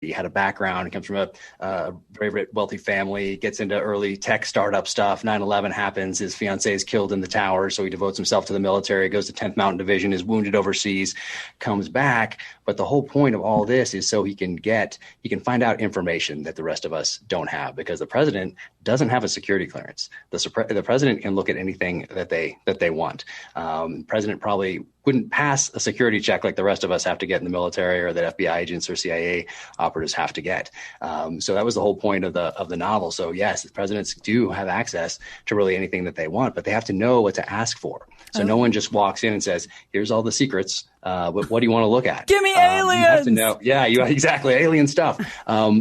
He had a background. He comes from a very wealthy family, gets into early tech startup stuff. 9/11 happens. His fiancée is killed in the tower, so he devotes himself to the military, goes to 10th Mountain Division, is wounded overseas, comes back. But the whole point of all this is so he can find out information that the rest of us don't have, because the president doesn't have a security clearance. The president can look at anything that they want. President probably wouldn't pass a security check like the rest of us have to get in the military, or that FBI agents or CIA operatives have to get. So that was the whole point of the novel. So yes, the presidents do have access to really anything that they want, but they have to know what to ask for. So no one just walks in and says, "Here's all the secrets. What do you want to look at?" Give me aliens. You have to know. Yeah, exactly. Alien stuff.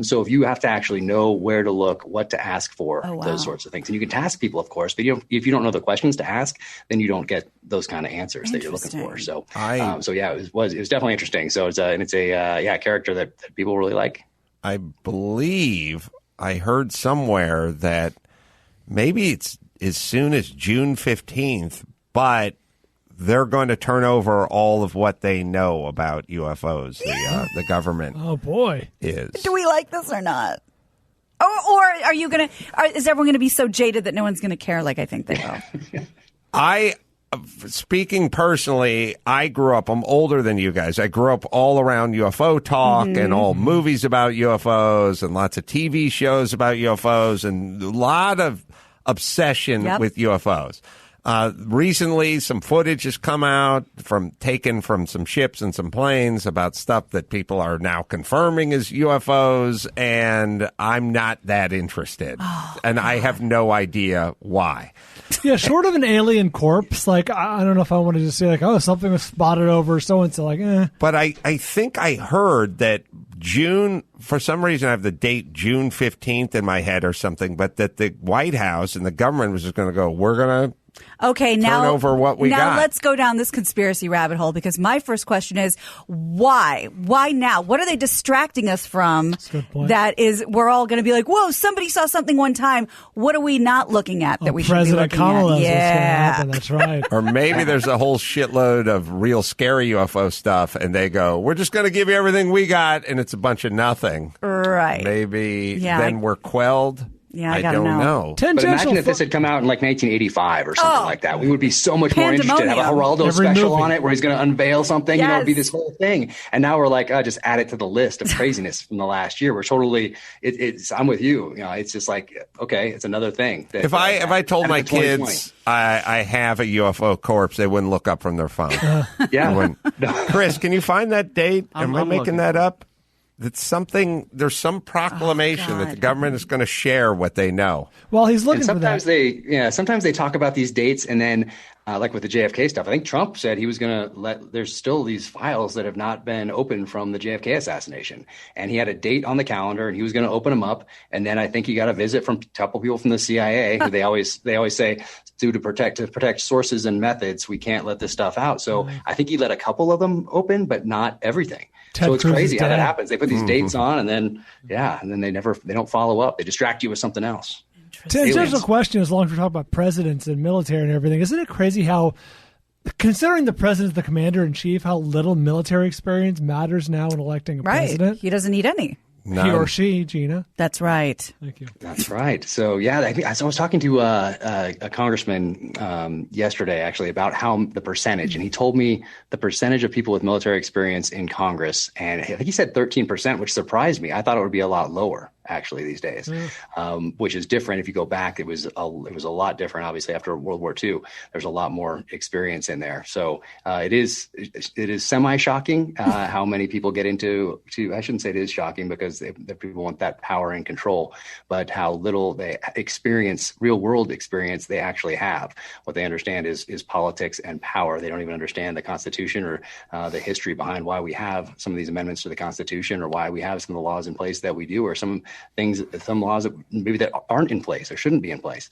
So if you have to actually know where to look, what to ask for, those sorts of things. And you can task people, of course, but if you don't know the questions to ask, then you don't get those kind of answers that you're looking for. So, it was definitely interesting. So it's a character that people really like. I believe I heard somewhere that maybe it's as soon as June 15th, but they're going to turn over all of what they know about UFOs. The government. Oh boy, is. Do we like this or not? Or are you gonna? Is everyone going to be so jaded that no one's going to care? Like I think they will. Speaking personally, I'm older than you guys. I grew up all around UFO talk and all movies about UFOs and lots of TV shows about UFOs and a lot of obsession with UFOs. Recently, some footage has come out taken from some ships and some planes about stuff that people are now confirming as UFOs, and I'm not that interested. I have no idea why. Yeah, short of an alien corpse, like, I don't know if I wanted to say, like, oh, something was spotted over so-and-so, like, eh. But I think I heard that June, for some reason I have the date June 15th in my head or something, but that the White House and the government was just going to go, we're going to turn over what we got. Now let's go down this conspiracy rabbit hole, because my first question is, why? Why now? What are they distracting us from? That's a good point. That is, we're all going to be like, whoa, somebody saw something one time. What are we not looking at that we should be looking Kamala at? Yeah. That's right. Or maybe there's a whole shitload of real scary UFO stuff, and they go, we're just going to give you everything we got, and it's a bunch of nothing. Right. Maybe then we're quelled. Yeah, I don't know. But imagine if this had come out in like 1985 or something like that. We would be so much more interested. Have a Geraldo special on it where he's going to unveil something. It'd be this whole thing. And now we're like, just add it to the list of craziness from the last year. We're totally. I'm with you. It's just like, okay, it's another thing. If I told my kids I have a UFO corpse, they wouldn't look up from their phone. Chris, can you find that date? Am I making that up? There's some proclamation that the government is going to share what they know. Well, he's looking for that. Sometimes they talk about these dates, and then like with the JFK stuff, I think Trump said he was going to there's still these files that have not been opened from the JFK assassination. And he had a date on the calendar, and he was going to open them up. And then I think he got a visit from a couple people from the CIA, who they always say, to protect sources and methods, we can't let this stuff out. So I think he let a couple of them open, but not everything. So it's crazy how that happens. They put these dates on, and then they don't follow up. They distract you with something else. To answer the question, as long as we're talking about presidents and military and everything, isn't it crazy how, considering the president's the commander in chief, how little military experience matters now in electing a president? He doesn't need any. None. He or she, Gina. That's right. Thank you. That's right. So, I was talking to a congressman yesterday, actually, about how the percentage, and he told me the percentage of people with military experience in Congress, and I think he said 13%, which surprised me. I thought it would be a lot lower, actually, these days, which is different. If you go back, it was a lot different. Obviously, after World War II, there's a lot more experience in there. So it is semi-shocking how many people get into. I shouldn't say it is shocking, because the people want that power and control, but how little they experience, real world experience, they actually have. What they understand is politics and power. They don't even understand the Constitution or the history behind why we have some of these amendments to the Constitution, or why we have some of the laws in place that we do, or some laws that maybe that aren't in place or shouldn't be in place.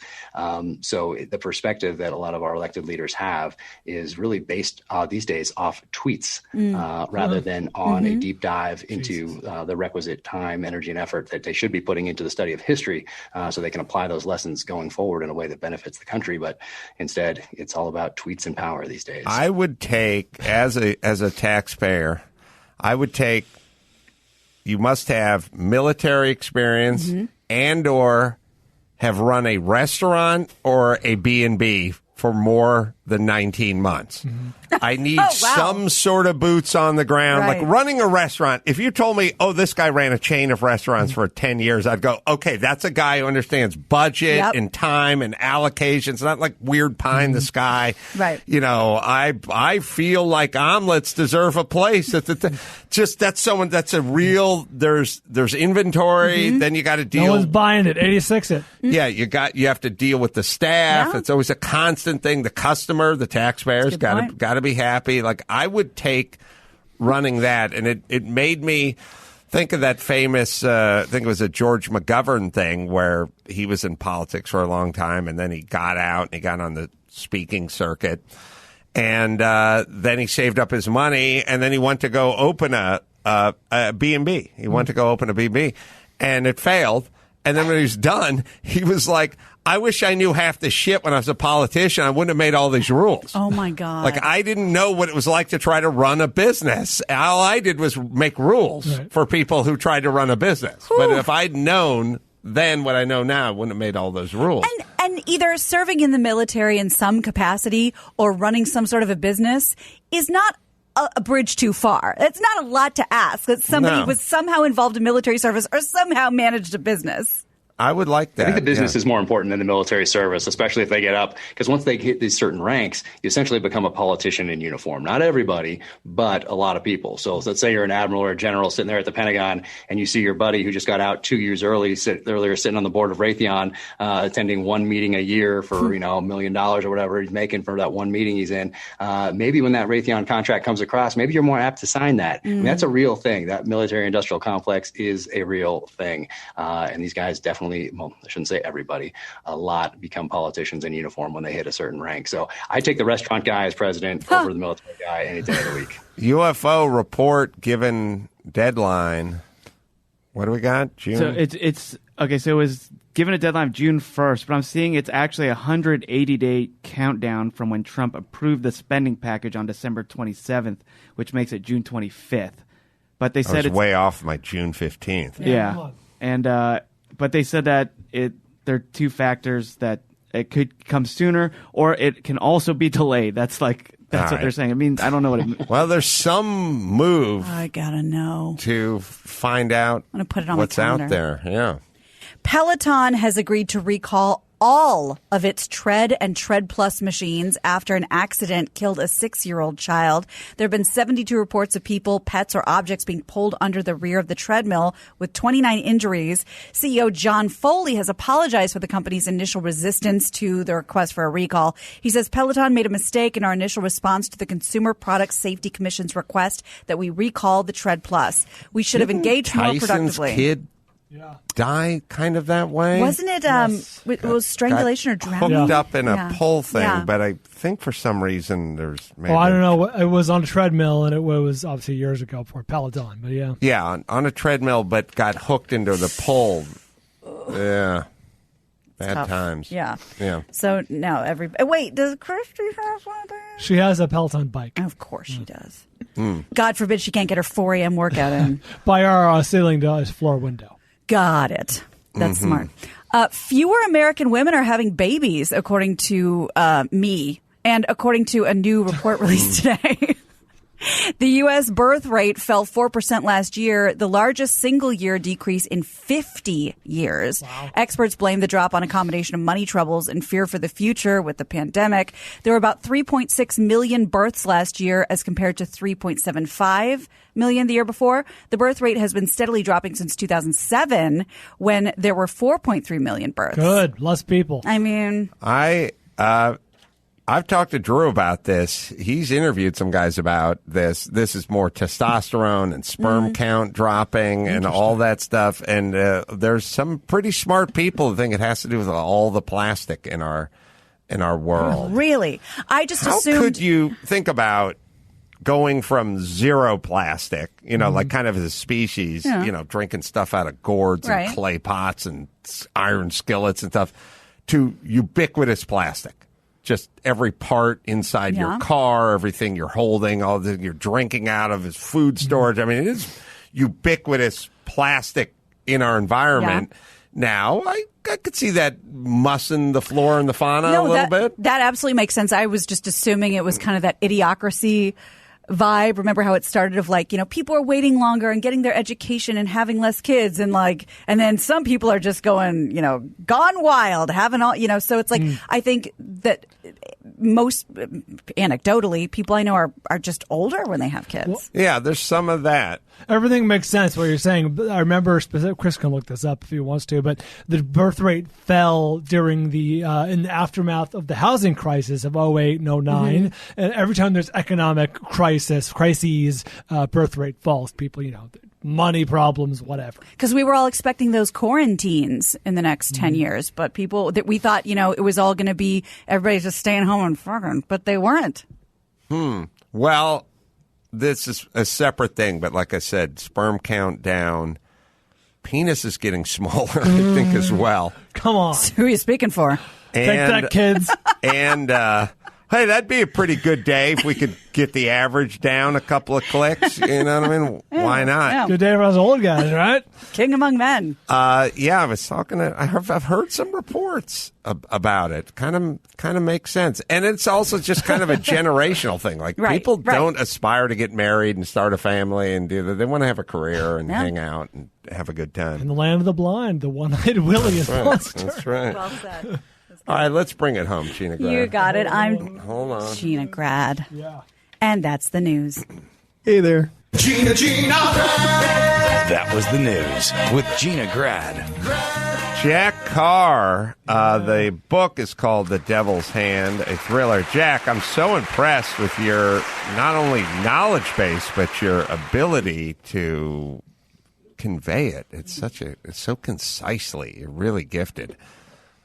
So the perspective that a lot of our elected leaders have is really based these days off tweets rather than on a deep dive into the requisite time, energy, and effort that they should be putting into the study of history, so they can apply those lessons going forward in a way that benefits the country. But instead, it's all about tweets and power these days. I would take, as a taxpayer, I would take you must have military experience and or have run a restaurant or a B&B for more than 19 months. I need some sort of boots on the ground. Right. Like running a restaurant. If you told me, oh, this guy ran a chain of restaurants for 10 years, I'd go, okay, that's a guy who understands budget and time and allocations, not like weird pie in the sky. Right. You know, I feel like omelets deserve a place. That's someone that's a real, there's inventory, then you got to deal. No one's buying it. 86 it. Yeah, you have to deal with the staff. Yeah. It's always a constant thing. The customer, the taxpayers got to be happy. Like I would take running that, and it made me think of that famous. I think it was a George McGovern thing where he was in politics for a long time, and then he got out and he got on the speaking circuit, and then he saved up his money, and then he went to go open a B&B. He went to go open a B&B, and it failed. And then when he was done, he was like, I wish I knew half the shit when I was a politician. I wouldn't have made all these rules. Oh, my God. Like, I didn't know what it was like to try to run a business. All I did was make rules for people who tried to run a business. Whew. But if I'd known then what I know now, I wouldn't have made all those rules. And either serving in the military in some capacity or running some sort of a business is not a bridge too far. It's not a lot to ask that somebody was somehow involved in military service or somehow managed a business. I would like that. I think the business is more important than the military service, especially if they get up, because once they hit these certain ranks, you essentially become a politician in uniform. Not everybody, but a lot of people. So let's say you're an admiral or a general sitting there at the Pentagon, and you see your buddy who just got out 2 years earlier sitting on the board of Raytheon, attending one meeting a year for $1 million or whatever he's making for that one meeting he's in. Maybe when that Raytheon contract comes across, maybe you're more apt to sign that. I mean, that's a real thing. That military-industrial complex is a real thing, and these guys definitely. Well, I shouldn't say everybody, a lot become politicians in uniform when they hit a certain rank. So I take the restaurant guy as president over the military guy any day of the week. UFO report given deadline. What do we got? June? So it's okay. So it was given a deadline of June 1st, but I'm seeing it's actually a 180-day countdown from when Trump approved the spending package on December 27th, which makes it June 25th. But they said it's way off my June 15th. Yeah, and but they said that there are two factors that it could come sooner, or it can also be delayed. That's what they're saying. I mean, I don't know what it means. Well, there's some move. I gotta know to find out I'm gonna put it on what's my out there. Yeah. Peloton has agreed to recall all of its Tread and Tread Plus machines after an accident killed a 6-year-old child. There have been 72 reports of people, pets, or objects being pulled under the rear of the treadmill with 29 injuries. CEO John Foley has apologized for the company's initial resistance to the request for a recall. He says Peloton made a mistake in our initial response to the Consumer Product Safety Commission's request that we recall the Tread Plus. We should have engaged more productively. Kid die kind of that way? Wasn't it it was strangulation or drowning? Hooked up in a pole thing, but I think for some reason there's maybe... I don't know. It was on a treadmill, and it was obviously years ago for Peloton, but yeah. Yeah, on a treadmill, but got hooked into the pole. Yeah. Bad times. Yeah. Yeah. So now wait, does Christy have one of these? She has a Peloton bike. Of course she does. God forbid she can't get her 4 a.m. workout in. By our ceiling to floor window. Got it. That's smart. Fewer American women are having babies, according to me, and according to a new report released today. The U.S. birth rate fell 4% last year, the largest single-year decrease in 50 years. Wow. Experts blame the drop on a combination of money troubles and fear for the future with the pandemic. There were about 3.6 million births last year as compared to 3.75 million the year before. The birth rate has been steadily dropping since 2007 when there were 4.3 million births. Good. Less people. I mean... I've talked to Drew about this. He's interviewed some guys about this. This is more testosterone and sperm count dropping and all that stuff. And there's some pretty smart people who think it has to do with all the plastic in our world. Really? I just assumed... How could you think about going from zero plastic, like kind of as a species, drinking stuff out of gourds and clay pots and iron skillets and stuff, to ubiquitous plastic? Just every part inside your car, everything you're holding, all that you're drinking out of is food storage. I mean, it is ubiquitous plastic in our environment. Yeah. Now, I could see that mussing the flora and the fauna a little bit. That absolutely makes sense. I was just assuming it was kind of that idiocracy vibe. Remember how it started of like, people are waiting longer and getting their education and having less kids and then some people are just going, gone wild, having all, so it's like, I think that most anecdotally, people I know are just older when they have kids. Well, yeah, there's some of that. Everything makes sense what you're saying. I remember, Chris can look this up if he wants to, but the birth rate fell during the in the aftermath of the housing crisis of 2008 and 2009. And every time there's economic crises, birth rate falls. People, money problems, whatever. Because we were all expecting those quarantines in the next 10 years, but people that we thought, it was all going to be everybody just staying home and fucking, but they weren't. Well, this is a separate thing, but like I said, sperm count down. Penis is getting smaller, I think, as well. Come on. So who are you speaking for? Take that, kids. And, hey, that'd be a pretty good day if we could get the average down a couple of clicks. You know what I mean? Why not? Yeah. Good day for us old guys, right? King among men. Yeah, I was talking to. I've heard some reports about it. Kind of makes sense, and it's also just kind of a generational thing. Like people don't aspire to get married and start a family and do that. They want to have a career and hang out and have a good time. In the land of the blind, the one-eyed Willie is monster. That's right. Well said. All right, let's bring it home, Gina Grad. You got it. I'm Hold on. Gina Grad. Yeah. And that's the news. Hey there. Gina Grad. That was the news with Gina Grad. Jack Carr. The book is called The Devil's Hand, a thriller. Jack, I'm so impressed with your not only knowledge base, but your ability to convey it. It's so concisely. You're really gifted.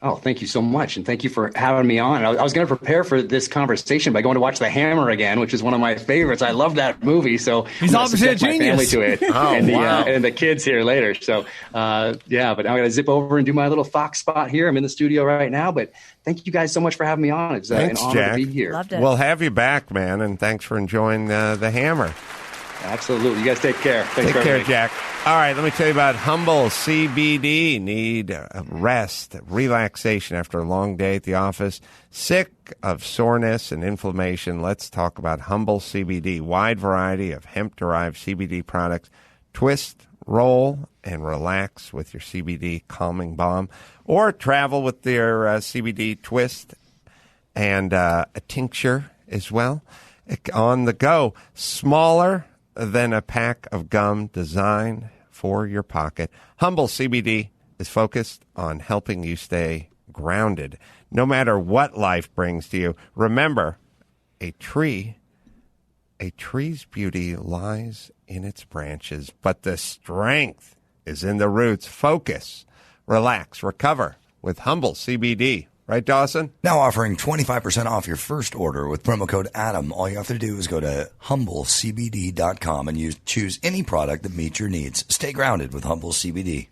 Oh, thank you so much. And thank you for having me on. I was going to prepare for this conversation by going to watch The Hammer again, which is one of my favorites. I love that movie. So he's obviously a genius. My family to it. And the kids here later. So, but now I got to zip over and do my little Fox spot here. I'm in the studio right now, but thank you guys so much for having me on. It's thanks, an honor Jack. to be here. Loved it. We'll have you back, man. And thanks for enjoying The Hammer. Absolutely. You guys take care. Thanks take care, Jack. All right, let me tell you about Humble CBD. Need a rest, relaxation after a long day at the office. Sick of soreness and inflammation? Let's talk about Humble CBD. Wide variety of hemp-derived CBD products. Twist, roll, and relax with your CBD calming balm. Or travel with their CBD twist and a tincture as well. On the go. Smaller than a pack of gum, designed for your pocket. Humble CBD is focused on helping you stay grounded, no matter what life brings to you. Remember, a tree's beauty lies in its branches, but the strength is in the roots. Focus, relax, recover with Humble CBD. Right, Dawson? Now offering 25% off your first order with promo code ADAM. All you have to do is go to humblecbd.com and choose any product that meets your needs. Stay grounded with Humble CBD.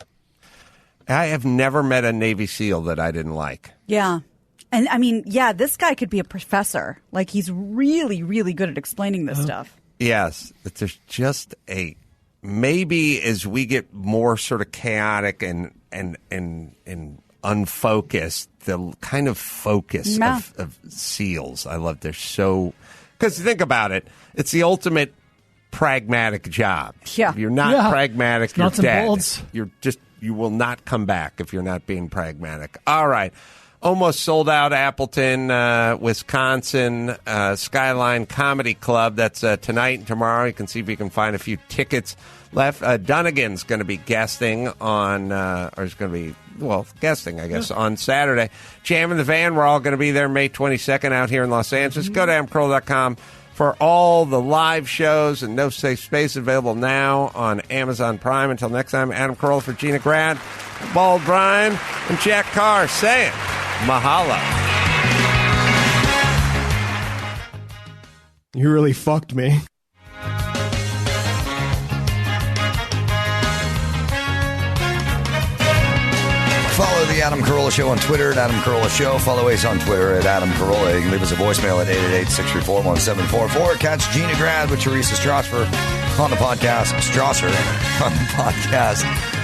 I have never met a Navy SEAL that I didn't like. Yeah. And I mean, this guy could be a professor. Like, he's really, really good at explaining this stuff. Yes. But there's just maybe as we get more sort of chaotic and unfocused, the kind of focus of SEALs. I love they're so, because think about it, it's the ultimate pragmatic job. Yeah. If you're not pragmatic, you're dead. Bolts. You will not come back if you're not being pragmatic. All right. Almost sold out Appleton, Wisconsin, Skyline Comedy Club. That's tonight and tomorrow. You can see if you can find a few tickets left. Dunnigan's going to be guesting on, or is going to be, guesting, I guess, on Saturday. Jam in the Van, we're all going to be there May 22nd out here in Los Angeles. Go to AdamCarolla.com for all the live shows and No Safe Space available now on Amazon Prime. Until next time, Adam Carolla for Gina Grad, Bald Brian, and Jack Carr saying mahalo. You really fucked me. Follow the Adam Carolla Show on Twitter at Adam Carolla Show. Follow Ace on Twitter at Adam Carolla. You can leave us a voicemail at 888-634-1744. Catch Gina Grad with Teresa Strasser on the podcast, Strasser on the podcast.